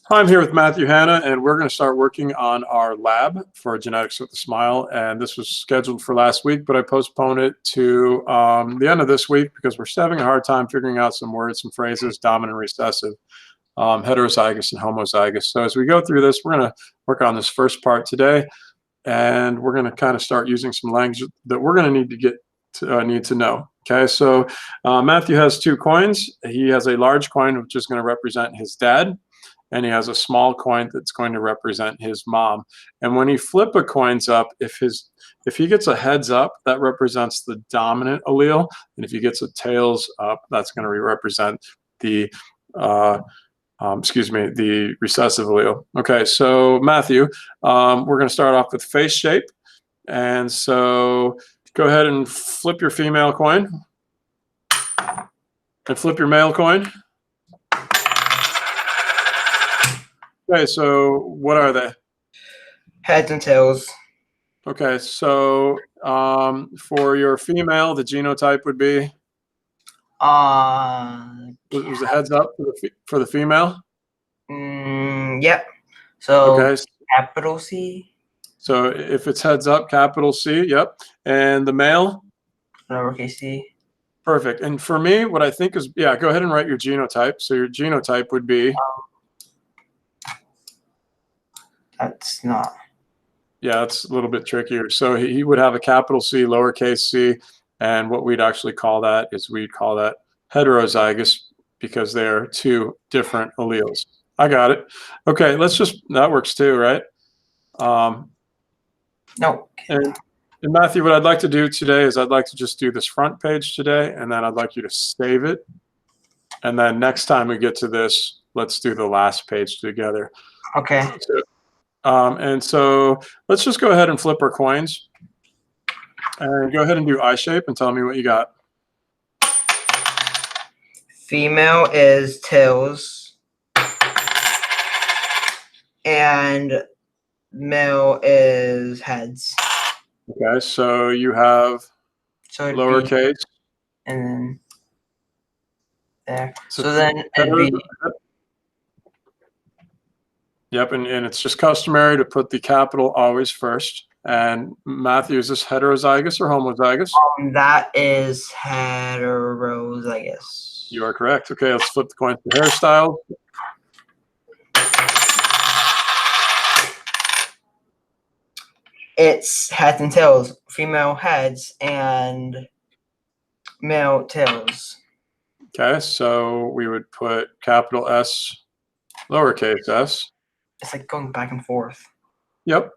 Hi, I'm here with Matthew Hanna, and we're going to start working on our lab for Genetics with a Smile. And this was scheduled for last week, but I postponed it to the end of this week because we're still having a hard time figuring out some words, some phrases, dominant, recessive, heterozygous, and homozygous. So as we go through this, we're going to work on this first part today, and we're going to kind of start using some language that we're going to need to know. Okay, so Matthew has 2 coins. He has a large coin, which is going to represent his dad, and he has a small coin that's going to represent his mom. And when he flip a coins up, if he gets a heads up, that represents the dominant allele, and if he gets a tails up, that's going to represent the the recessive allele. Okay, so Matthew, we're going to start off with face shape, and so go ahead and flip your female coin, and flip your male coin. Okay, so what are they? Heads and tails. Okay, so for your female, the genotype would be? Was it heads up for the female? Yep. So okay. Capital C. So if it's heads up, capital C, yep. And the male? Lowercase c. Perfect. And for me, what I think is, yeah, go ahead and write your genotype. So your genotype would be? That's not. Yeah, that's a little bit trickier. So he would have a capital C, lowercase c, and what we'd actually call that is we'd call that heterozygous because they're 2 different alleles. I got it. Okay, that works too, right? No. And Matthew, what I'd like to do today is I'd like to just do this front page today, and then I'd like you to save it. And then next time we get to this, let's do the last page together. Okay. And so let's just go ahead and flip our coins. And go ahead and do eye shape and tell me what you got. Female is tails. And male is heads. Okay, so you have lowercase. And then there. So then it'd be. Yep, and it's just customary to put the capital always first. And Matthew, is this heterozygous or homozygous? That is heterozygous. You are correct. Okay, let's flip the coin to hairstyle. It's heads and tails. Female heads and male tails. Okay, so we would put capital S, lowercase s. It's like going back and forth. Yep.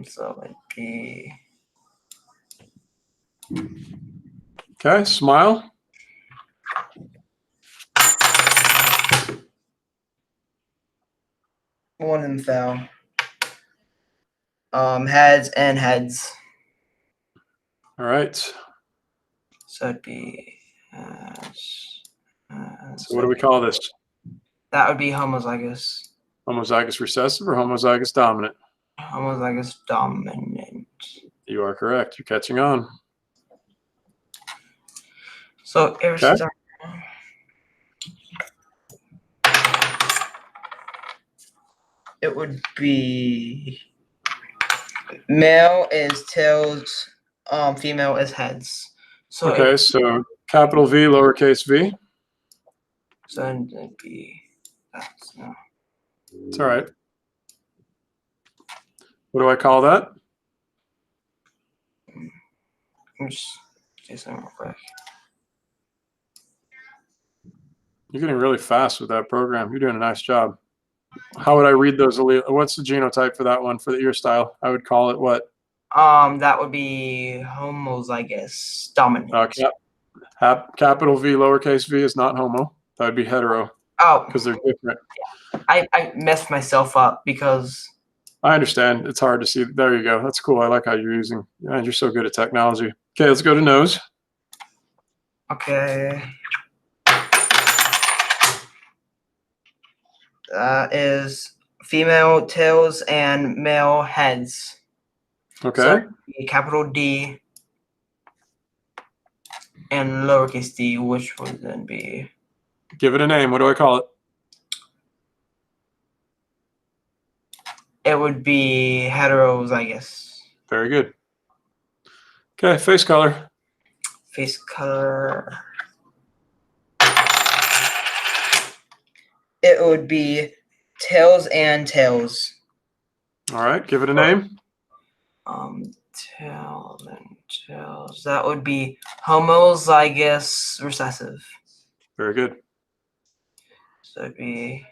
So it'd be. Okay, smile. One of them fell. Heads and heads. All right. So it'd be. So what do we call this? That would be homozygous. Homozygous recessive or homozygous dominant? Homozygous dominant. You are correct. You're catching on. So okay. It would be male is tails, female is heads. So okay, so capital V, lowercase v. So it'd be that's no. It's all right. What do I call that? Let me just say something real quick. You're getting really fast with that program. You're doing a nice job. How would I read those alleles? What's the genotype for that one for the ear style? I would call it what? That would be homozygous dominant. Capital V, lowercase v is not homo. That would be hetero. Oh, because they're different. I messed myself up because. I understand. It's hard to see. There you go. That's cool. I like how you're using. Man, you're so good at technology. Okay, let's go to nose. Okay. That is female tails and male heads. Okay. So capital D and lowercase d, which would then be. Give it a name. What do I call it? It would be heterozygous. Very good. Okay, face color. Face color. It would be tails and tails. All right, give it a name. Tails and tails. That would be homozygous recessive. Very good. So it'd be.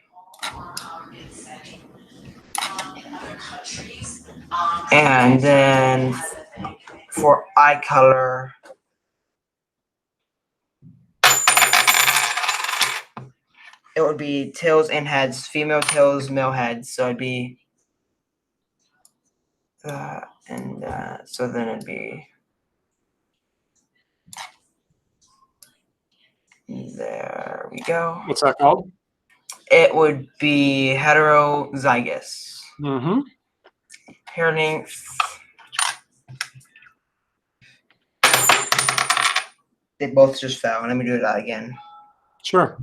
And then for eye color, it would be tails and heads, female tails, male heads. So it'd be that and that. So then it'd be there we go. What's that called? It would be heterozygous. Mm-hmm. Hair length. They both just fell. Let me do that again. Sure.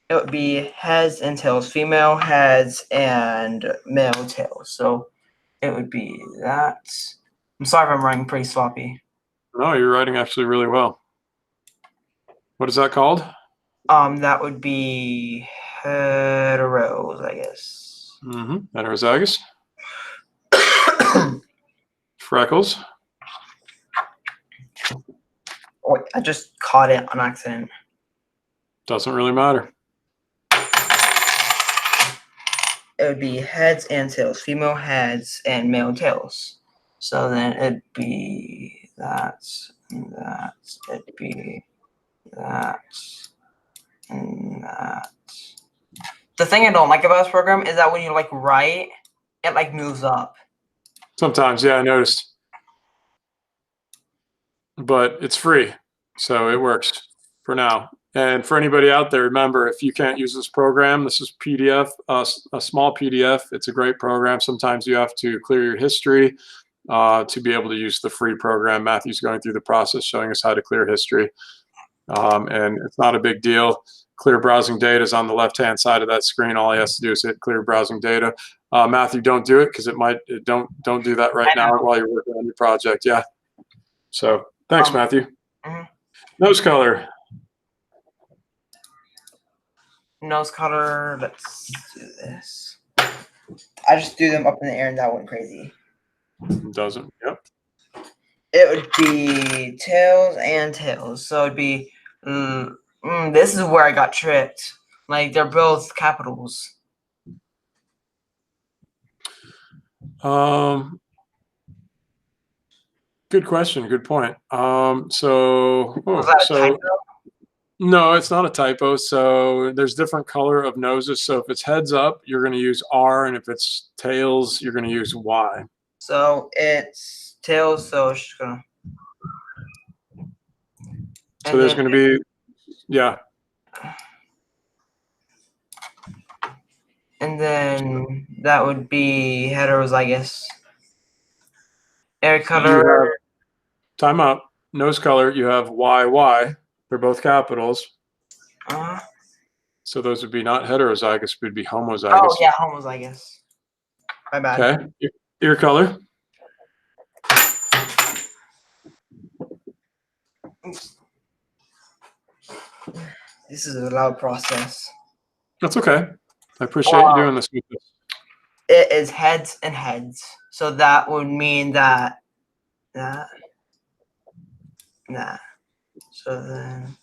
It would be heads and tails, female heads and male tails. So it would be that. I'm sorry if I'm writing pretty sloppy. No, you're writing actually really well. What is that called? That would be heteros, I guess. Mm-hmm. Heterozygous. Freckles. Oh, I just caught it on accident. Doesn't really matter. It would be heads and tails, female heads and male tails. So then it'd be that, and that, it'd be that, and that. The thing I don't like about this program is that when you like write, it like moves up. Sometimes, yeah, I noticed. But it's free, so it works for now. And for anybody out there, remember, if you can't use this program, this is PDF, a small PDF. It's a great program. Sometimes you have to clear your history to be able to use the free program. Matthew's going through the process showing us how to clear history. And it's not a big deal. Clear browsing data is on the left-hand side of that screen. All he has to do is hit clear browsing data. Matthew, don't do it because don't do that right now while you're working on your project. Yeah. So thanks, Matthew. Nose color. Nose color. Let's do this. I just threw them up in the air and that went crazy. Doesn't. Yep. It would be tails and tails. So it'd be. This is where I got tricked. Like they're both capitals. Good question. Good point. So Was that a typo? No, it's not a typo. So there's different color of noses. So if it's heads up, you're going to use R, and if it's tails, you're going to use Y. So it's tails. So it's just gonna. So there's going to be, yeah. And then that would be heterozygous. Hair color. Time out. Nose color, you have YY. They're both capitals. So those would be not heterozygous, but would be homozygous. Oh, yeah, homozygous. My bad. Okay. Ear color. This is a loud process. That's okay. I appreciate you doing this with us. It is heads and heads. So that would mean that. So then.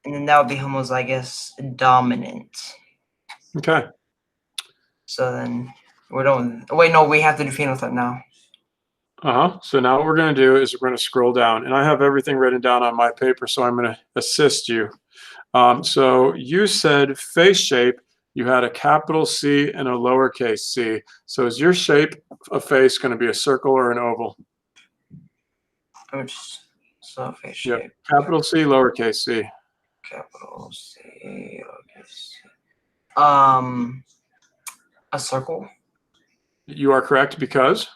And then that would be homozygous dominant. Okay. So then we're done. Wait, no, we have to do phenotype now. So now what we're going to do is we're going to scroll down. And I have everything written down on my paper, so I'm going to assist you. So you said face shape, you had a capital C and a lowercase c. So is your shape of face going to be a circle or an oval? So face shape. Yep. Capital C, lowercase c. Capital C, lowercase c. A circle. You are correct because?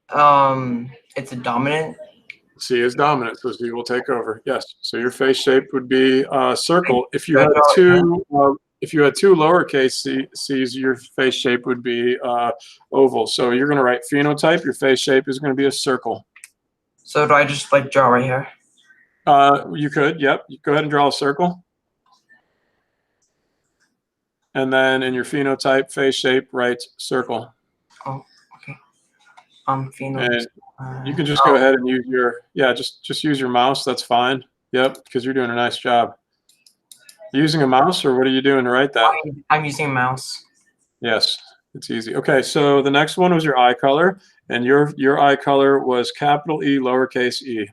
It's a dominant. C is dominant, so C will take over. Yes. So your face shape would be circle. If you had two lowercase c's, your face shape would be oval. So you're going to write phenotype. Your face shape is going to be a circle. So do I just like draw right here? You could. Yep. You go ahead and draw a circle. And then in your phenotype face shape, write circle. Oh, okay. Phenotype. And you can just go ahead and use your, just use your mouse. That's fine. Yep, because you're doing a nice job. You using a mouse, or what are you doing to write that? I'm using a mouse. Yes, it's easy. Okay, so the next one was your eye color, and your eye color was capital E, lowercase e.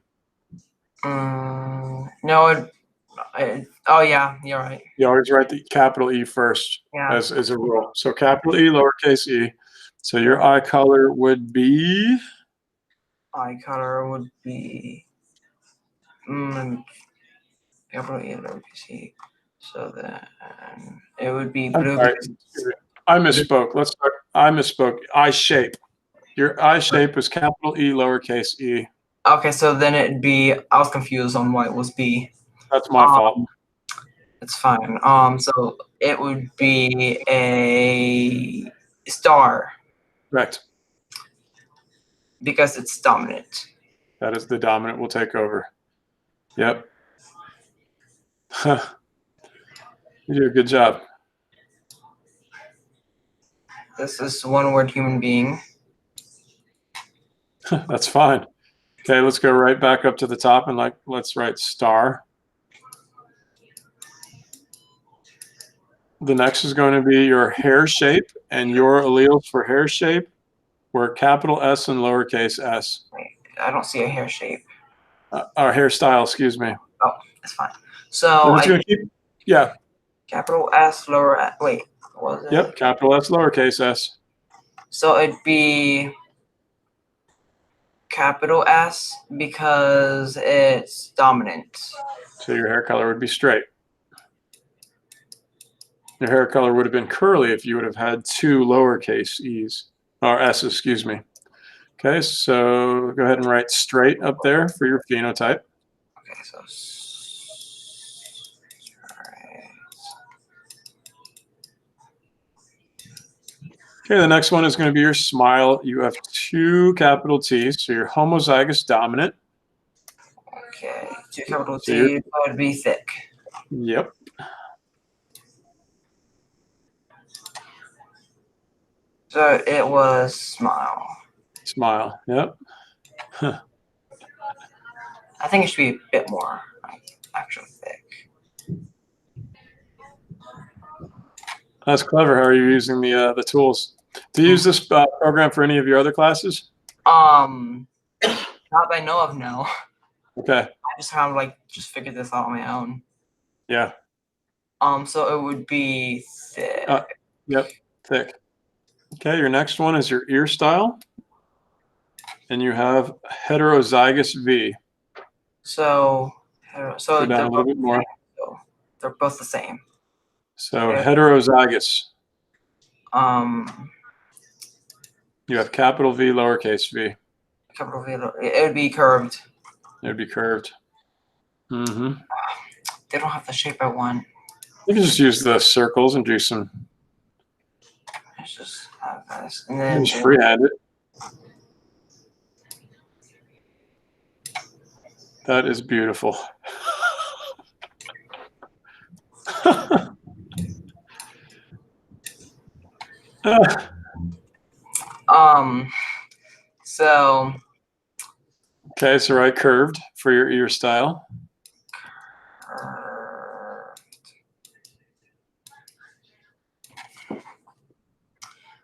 No, oh yeah, you're right. You always write the capital E first as a rule. So capital E, lowercase e. So your eye color would be? Eye color would be capital E, lowercase e. So then it would be blue. I misspoke. Let's start. I misspoke. Eye shape. Your eye shape was capital E, lowercase e. Okay, so then it'd be, I was confused on why it was B. That's my fault. It's fine. So it would be a star. Correct. Because it's dominant. That is the dominant will take over. Yep. You do a good job. This is one word human being. That's fine. Okay, let's go right back up to the top and let's write star. The next is going to be your hair shape, and your alleles for hair shape were capital S and lowercase s. Wait, I don't see a hair shape. Or hairstyle, excuse me. Oh, that's fine. So yeah. Capital S, lower S. Wait, what was it? Yep, capital S, lowercase s. So it'd be capital S because it's dominant. So your hair color would be straight. Your hair color would have been curly if you would have had two lowercase e's, or s's, excuse me. Okay, so go ahead and write straight up there for your phenotype. Okay, so okay, the next one is going to be your smile. You have two capital T's, so you're homozygous dominant. Okay, two capital T's, that would be thick. Yep. So it was smile. Smile, yep. I think it should be a bit more actually thick. That's clever. How are you using the tools? Do you use this program for any of your other classes? Not that I know of, no. Okay. I just kind of just figured this out on my own. Yeah. So it would be thick. Yep, thick. Okay, your next one is your ear style. And you have heterozygous V. So go down a little bit more. So they're both the same. So heterozygous. You have capital V, lowercase v. Capital V, it would be curved. It would be curved. Mm-hmm. They don't have the shape I want. You can just use the circles and do some. Let's just have this. And then just freehand it. That is beautiful. So. Okay, so write curved for your ear style.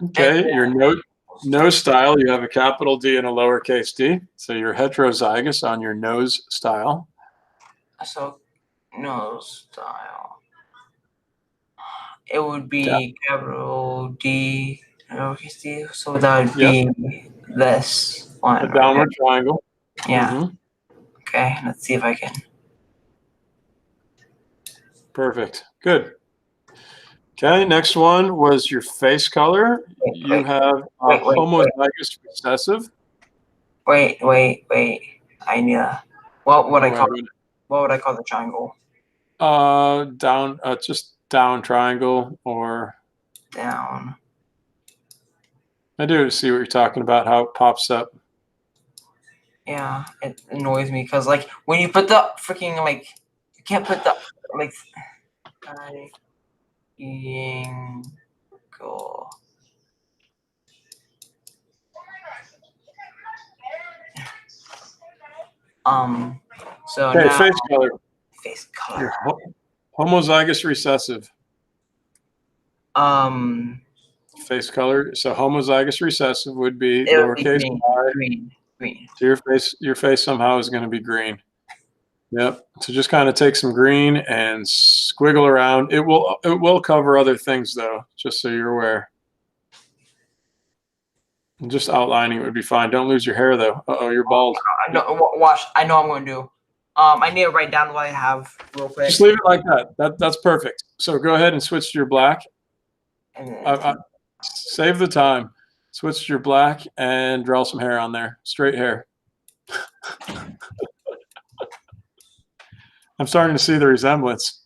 Okay, your nose style, you have a capital D and a lowercase d. So you're heterozygous on your nose style. So nose style. It would be capital D, lowercase d. So that would be this one. A downward triangle. Yeah. Mm-hmm. Okay, let's see if I can. Perfect. Good. Okay, next one was your face color. You have homozygous recessive. Wait. I I need a what would I call Wait, what would I call the triangle? down, just down triangle, or Down. I do see what you're talking about, how it pops up. Yeah, it annoys me because like when you put the freaking like you can't put the like triangle. So Okay, now face color. face color. You're homozygous recessive. Face color. So homozygous recessive would be It would be lowercase green, y. green. So your face somehow is going to be green. Yep. So just kind of take some green and squiggle around. It will cover other things though, just so you're aware. And just outlining would be fine. Don't lose your hair though. Uh-oh, you're bald. I know. Watch. I know what I'm going to do. I need to write down what I have real quick. Just leave it like that. That's perfect. So go ahead and switch to your black. And then, Save the time. Switch to your black and draw some hair on there. Straight hair. I'm starting to see the resemblance.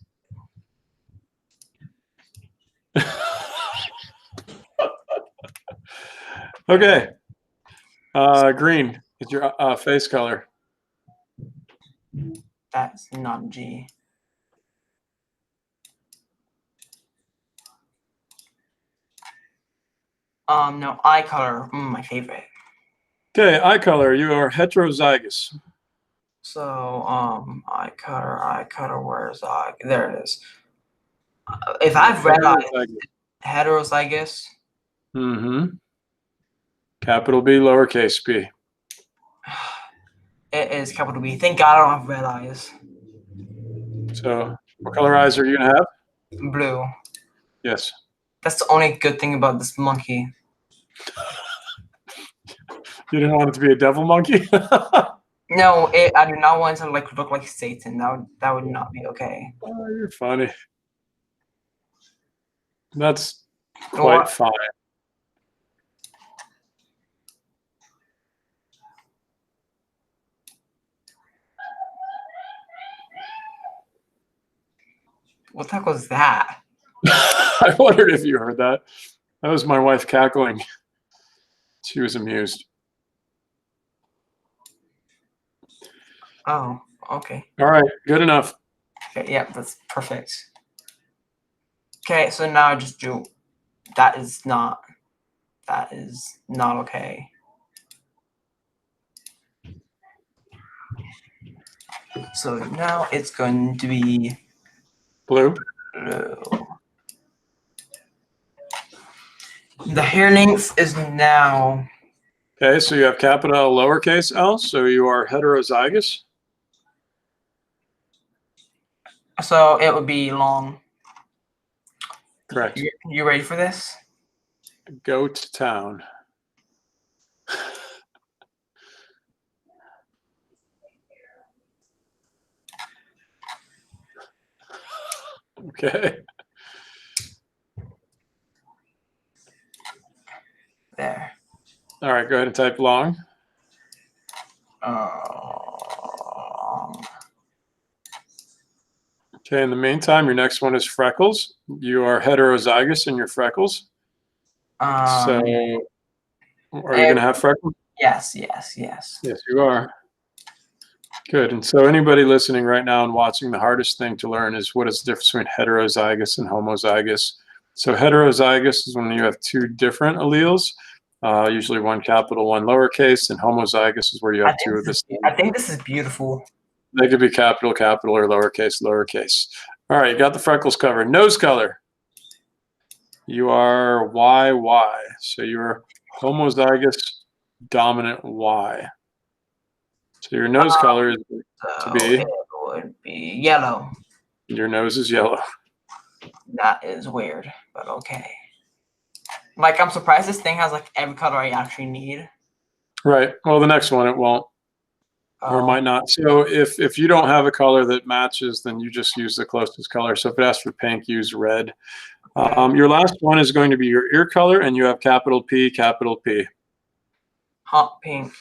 Okay. Green is your face color. that's not G. No, eye color. My favorite. Okay, eye color. You are heterozygous. So, eye color. Where's eye? There it is. If I've red eyes, heterozygous. Mm-hmm. Capital B, lowercase b. It is capital B. Thank God I don't have red eyes. So, what color eyes are you gonna have? Blue. Yes. That's the only good thing about this monkey. You didn't want it to be a devil monkey? No, I do not want it to look like Satan. That would not be okay. Oh, you're funny. That's quite fine. What the heck was that? I wondered if you heard that. That was my wife cackling. She was amused. Oh, okay. All right, good enough. Okay, yeah, that's perfect. Okay, so now I just do. That is not okay. So now it's going to be Blue. blue. The hair length is now. Okay, so you have capital L, lowercase l, so you are heterozygous. So it would be long. Correct. You ready for this? Go to town. Okay. There. All right, go ahead and type long. Okay, in the meantime, your next one is freckles. You are heterozygous in your freckles. So are you going to have freckles? Yes. Yes, you are. Good. And so anybody listening right now and watching, the hardest thing to learn is what is the difference between heterozygous and homozygous. So heterozygous is when you have two different alleles, usually one capital, one lowercase, and homozygous is where you have two of the same. I think this is beautiful. They could be capital, capital, or lowercase, lowercase. All right, you got the freckles covered. Nose color. You are YY. So you're homozygous dominant Y. So your nose color is to be? It would be yellow. Your nose is yellow. That is weird, but okay. Like, I'm surprised this thing has like every color I actually need. Right. Well, the next one it won't. Or it might not. So if you don't have a color that matches, then you just use the closest color. So if it asks for pink, use red. Your last one is going to be your ear color, and you have capital P, capital P. Hot pink.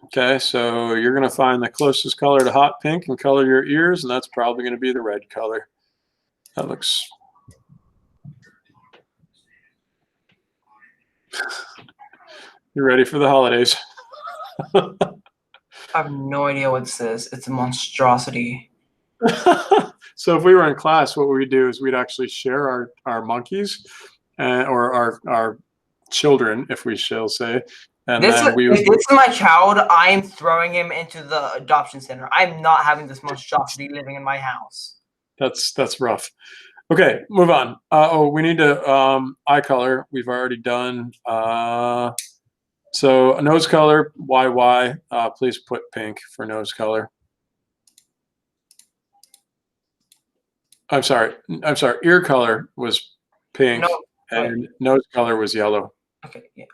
Okay, so you're going to find the closest color to hot pink and color your ears, and that's probably going to be the red color. That looks... You ready for the holidays? I have no idea what this is. It's a monstrosity. So if we were in class, what we'd do is we'd actually share our monkeys or our children, if we shall say. And If this is my child, I am throwing him into the adoption center. I'm not having this monstrosity living in my house. That's rough. Okay, move on. Oh, we need to eye color. We've already done. So nose color, YY. Please put pink for nose color. I'm sorry. Ear color was pink, and nose color was yellow. Okay, yeah.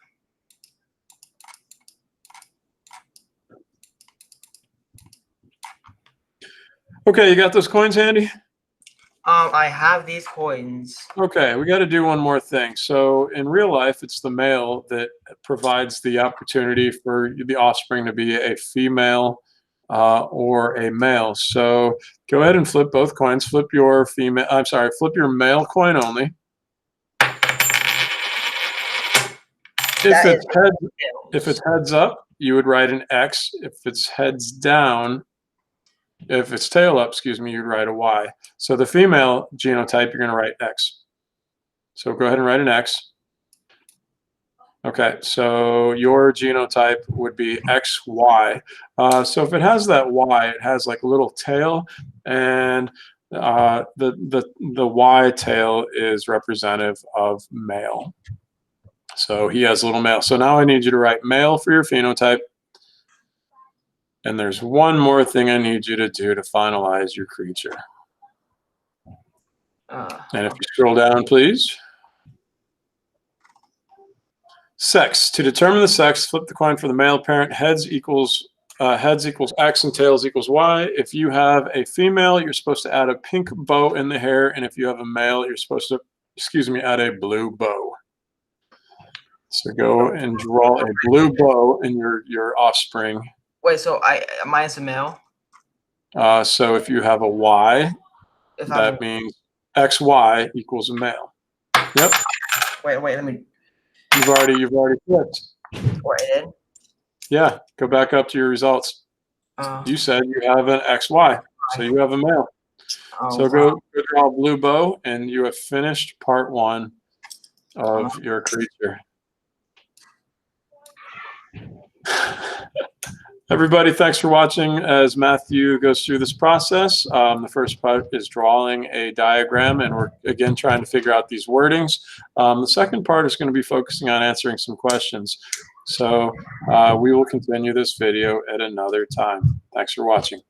Okay, you got those coins handy? I have these coins. Okay, we got to do one more thing. So in real life, it's the male that provides the opportunity for the offspring to be a female or a male. So go ahead and flip both coins. Flip your female. I'm sorry. Flip your male coin only. If it's heads up, you would write an X. If it's heads down, if it's tail up, excuse me, you'd write a Y. So the female genotype, you're going to write X. So go ahead and write an X. Okay, so your genotype would be XY. So if it has that Y, it has like a little tail, and the Y tail is representative of male. So he has a little male. So now I need you to write male for your phenotype. And there's one more thing I need you to do to finalize your creature. And if you scroll down, please. Sex. To determine the sex, flip the coin for the male parent. Heads equals X and tails equals Y. If you have a female, you're supposed to add a pink bow in the hair. And if you have a male, you're supposed to, add a blue bow. So go and draw a blue bow in your offspring. Wait, so mine's a male? So if you have a Y, that means XY equals a male. Yep. Wait, let me. You've already flipped. Or I did? Yeah, go back up to your results. You said you have an XY, so you have a male. So go draw a blue bow, and you have finished part 1 of your creature. Everybody, thanks for watching as Matthew goes through this process. The first part is drawing a diagram, and we're, again, trying to figure out these wordings. The second part is going to be focusing on answering some questions. So we will continue this video at another time. Thanks for watching.